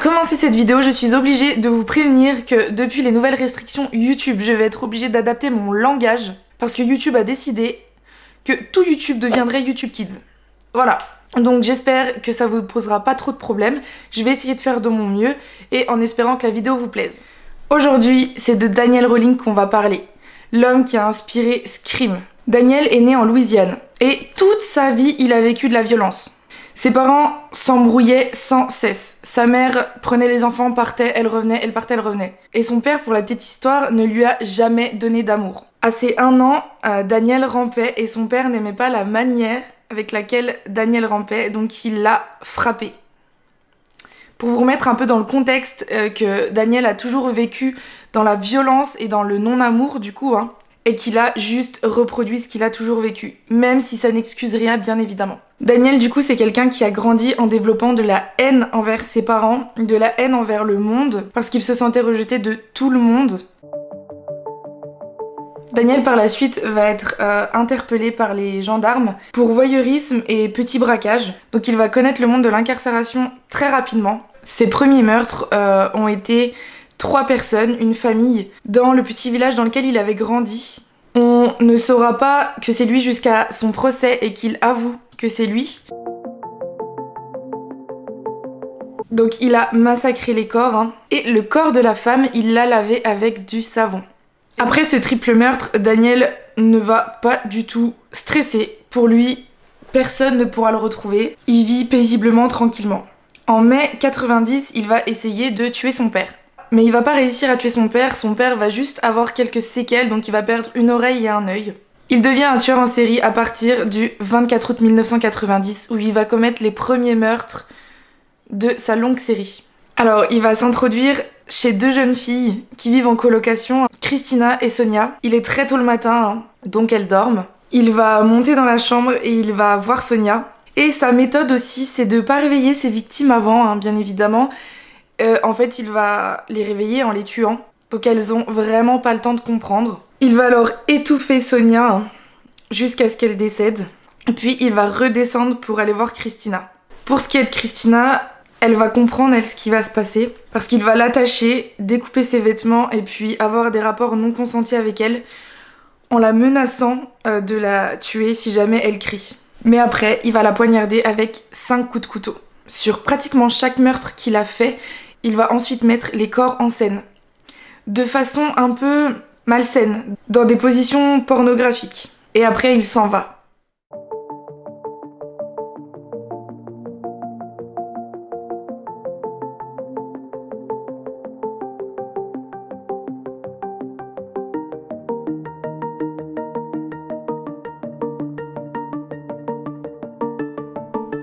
commencer cette vidéo, je suis obligée de vous prévenir que depuis les nouvelles restrictions YouTube, je vais être obligée d'adapter mon langage parce que YouTube a décidé que tout YouTube deviendrait YouTube Kids. Voilà. Donc j'espère que ça vous posera pas trop de problèmes. Je vais essayer de faire de mon mieux et en espérant que la vidéo vous plaise. Aujourd'hui, c'est de Daniel Rowling qu'on va parler. L'homme qui a inspiré Scream. Daniel est né en Louisiane et toute sa vie, il a vécu de la violence. Ses parents s'embrouillaient sans cesse. Sa mère prenait les enfants, partait, elle revenait, elle partait, elle revenait. Et son père, pour la petite histoire, ne lui a jamais donné d'amour. À ses 1 an, Daniel rampait et son père n'aimait pas la manière avec laquelle Daniel rampait, donc il l'a frappé. Pour vous remettre un peu dans le contexte que Daniel a toujours vécu dans la violence et dans le non-amour du coup, et qu'il a juste reproduit ce qu'il a toujours vécu, même si ça n'excuse rien bien évidemment. Daniel du coup c'est quelqu'un qui a grandi en développant de la haine envers ses parents, de la haine envers le monde, parce qu'il se sentait rejeté de tout le monde. Daniel par la suite va être interpellé par les gendarmes pour voyeurisme et petit braquage, donc il va connaître le monde de l'incarcération très rapidement. Ses premiers meurtres ont été 3 personnes, une famille, dans le petit village dans lequel il avait grandi. On ne saura pas que c'est lui jusqu'à son procès et qu'il avoue que c'est lui. Donc il a massacré les corps, et le corps de la femme, il l'a lavé avec du savon. Après ce triple meurtre, Daniel ne va pas du tout stresser. Pour lui, personne ne pourra le retrouver. Il vit paisiblement, tranquillement. En mai 90, il va essayer de tuer son père. Mais il va pas réussir à tuer son père va juste avoir quelques séquelles, donc il va perdre une oreille et un œil. Il devient un tueur en série à partir du 24 août 1990, où il va commettre les premiers meurtres de sa longue série. Alors, il va s'introduire chez 2 jeunes filles qui vivent en colocation, Christina et Sonia. Il est très tôt le matin, donc elles dorment. Il va monter dans la chambre et il va voir Sonia. Et sa méthode aussi, c'est de pas réveiller ses victimes avant, bien évidemment. En fait, il va les réveiller en les tuant. Donc elles ont vraiment pas le temps de comprendre. Il va alors étouffer Sonia jusqu'à ce qu'elle décède. Puis il va redescendre pour aller voir Christina. Pour ce qui est de Christina, elle va comprendre ce qui va se passer. Parce qu'il va l'attacher, découper ses vêtements et puis avoir des rapports non consentis avec elle en la menaçant de la tuer si jamais elle crie. Mais après, il va la poignarder avec 5 coups de couteau. Sur pratiquement chaque meurtre qu'il a fait, il va ensuite mettre les corps en scène. De façon un peu malsaine, dans des positions pornographiques. Et après, il s'en va.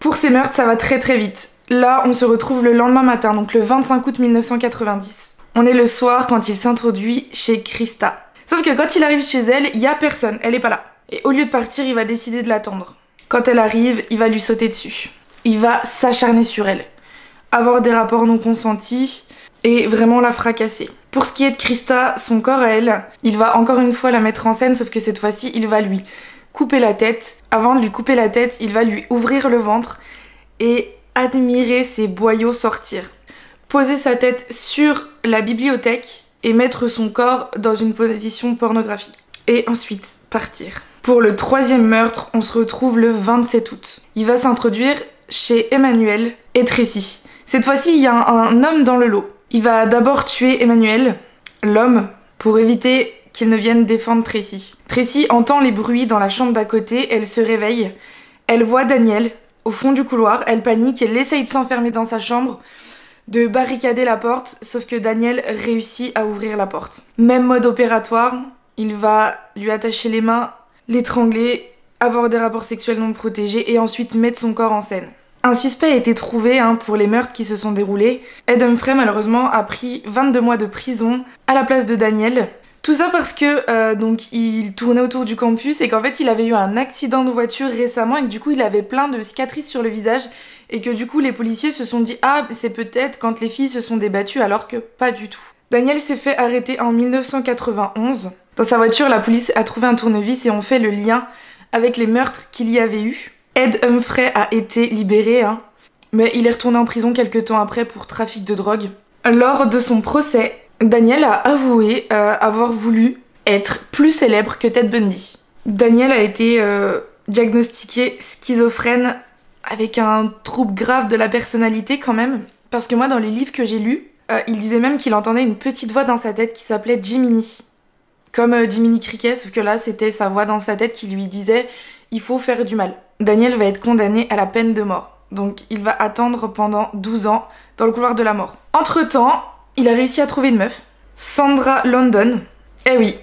Pour ces meurtres, ça va très très vite. Là, on se retrouve le lendemain matin, donc le 25 août 1990. On est le soir quand il s'introduit chez Krista. Sauf que quand il arrive chez elle, il y a personne, elle est pas là. Et au lieu de partir, il va décider de l'attendre. Quand elle arrive, il va lui sauter dessus. Il va s'acharner sur elle, avoir des rapports non consentis et vraiment la fracasser. Pour ce qui est de Krista, son corps à elle, il va encore une fois la mettre en scène, sauf que cette fois-ci, il va lui couper la tête. Avant de lui couper la tête, il va lui ouvrir le ventre et admirer ses boyaux sortir. Poser sa tête sur la bibliothèque et mettre son corps dans une position pornographique. Et ensuite partir. Pour le 3e meurtre, on se retrouve le 27 août. Il va s'introduire chez Emmanuel et Tracy. Cette fois-ci, il y a un homme dans le lot. Il va d'abord tuer Emmanuel, l'homme, pour éviter qu'il ne vienne défendre Tracy. Tracy entend les bruits dans la chambre d'à côté, elle se réveille. Elle voit Daniel au fond du couloir, elle panique, elle essaye de s'enfermer dans sa chambre, de barricader la porte, sauf que Daniel réussit à ouvrir la porte. Même mode opératoire, il va lui attacher les mains, l'étrangler, avoir des rapports sexuels non protégés et ensuite mettre son corps en scène. Un suspect a été trouvé pour les meurtres qui se sont déroulés. Ed Humphrey malheureusement a pris 22 mois de prison à la place de Daniel. Tout ça parce que donc il tournait autour du campus et qu'en fait il avait eu un accident de voiture récemment et que du coup il avait plein de cicatrices sur le visage et que du coup les policiers se sont dit « Ah, c'est peut-être quand les filles se sont débattues alors que pas du tout ». Daniel s'est fait arrêter en 1991. Dans sa voiture, la police a trouvé un tournevis et ont fait le lien avec les meurtres qu'il y avait eu. Ed Humphrey a été libéré mais il est retourné en prison quelques temps après pour trafic de drogue. Lors de son procès, Daniel a avoué avoir voulu être plus célèbre que Ted Bundy. Daniel a été diagnostiqué schizophrène avec un trouble grave de la personnalité quand même, parce que moi dans les livres que j'ai lus, il disait même qu'il entendait une petite voix dans sa tête qui s'appelait Jiminy. Comme Jiminy Cricket, sauf que là c'était sa voix dans sa tête qui lui disait « il faut faire du mal ». Daniel va être condamné à la peine de mort, donc il va attendre pendant 12 ans dans le couloir de la mort. Entre-temps, il a réussi à trouver une meuf, Sandra London. Eh oui,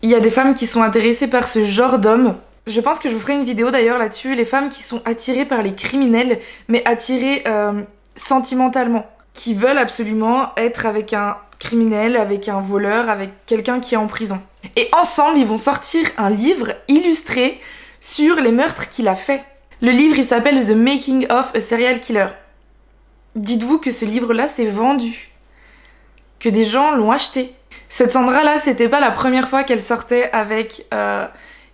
il y a des femmes qui sont intéressées par ce genre d'homme. Je pense que je vous ferai une vidéo d'ailleurs là-dessus, les femmes qui sont attirées par les criminels, mais attirées sentimentalement, qui veulent absolument être avec un criminel, avec un voleur, avec quelqu'un qui est en prison. Et ensemble, ils vont sortir un livre illustré sur les meurtres qu'il a fait. Le livre, il s'appelle The Making of a Serial Killer. Dites-vous que ce livre-là s'est vendu, que des gens l'ont acheté. Cette Sandra-là, c'était pas la première fois qu'elle sortait avec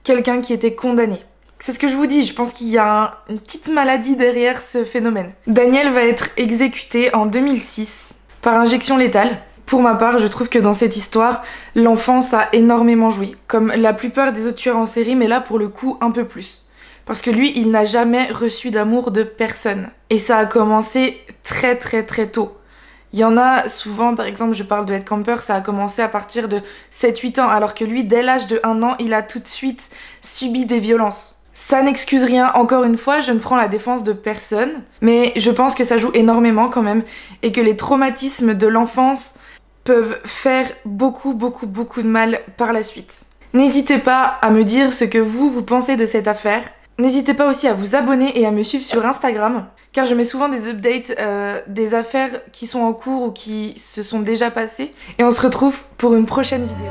quelqu'un qui était condamné. C'est ce que je vous dis, je pense qu'il y a une petite maladie derrière ce phénomène. Daniel va être exécuté en 2006 par injection létale. Pour ma part, je trouve que dans cette histoire, l'enfance a énormément joué, comme la plupart des autres tueurs en série, mais là pour le coup un peu plus. Parce que lui, il n'a jamais reçu d'amour de personne. Et ça a commencé très très très tôt. Il y en a souvent, par exemple, je parle de Ed Kemper, ça a commencé à partir de 7-8 ans, alors que lui, dès l'âge de 1 an, il a tout de suite subi des violences. Ça n'excuse rien, encore une fois, je ne prends la défense de personne, mais je pense que ça joue énormément quand même, et que les traumatismes de l'enfance peuvent faire beaucoup de mal par la suite. N'hésitez pas à me dire ce que vous pensez de cette affaire. N'hésitez pas aussi à vous abonner et à me suivre sur Instagram, car je mets souvent des updates des affaires qui sont en cours ou qui se sont déjà passées. Et on se retrouve pour une prochaine vidéo.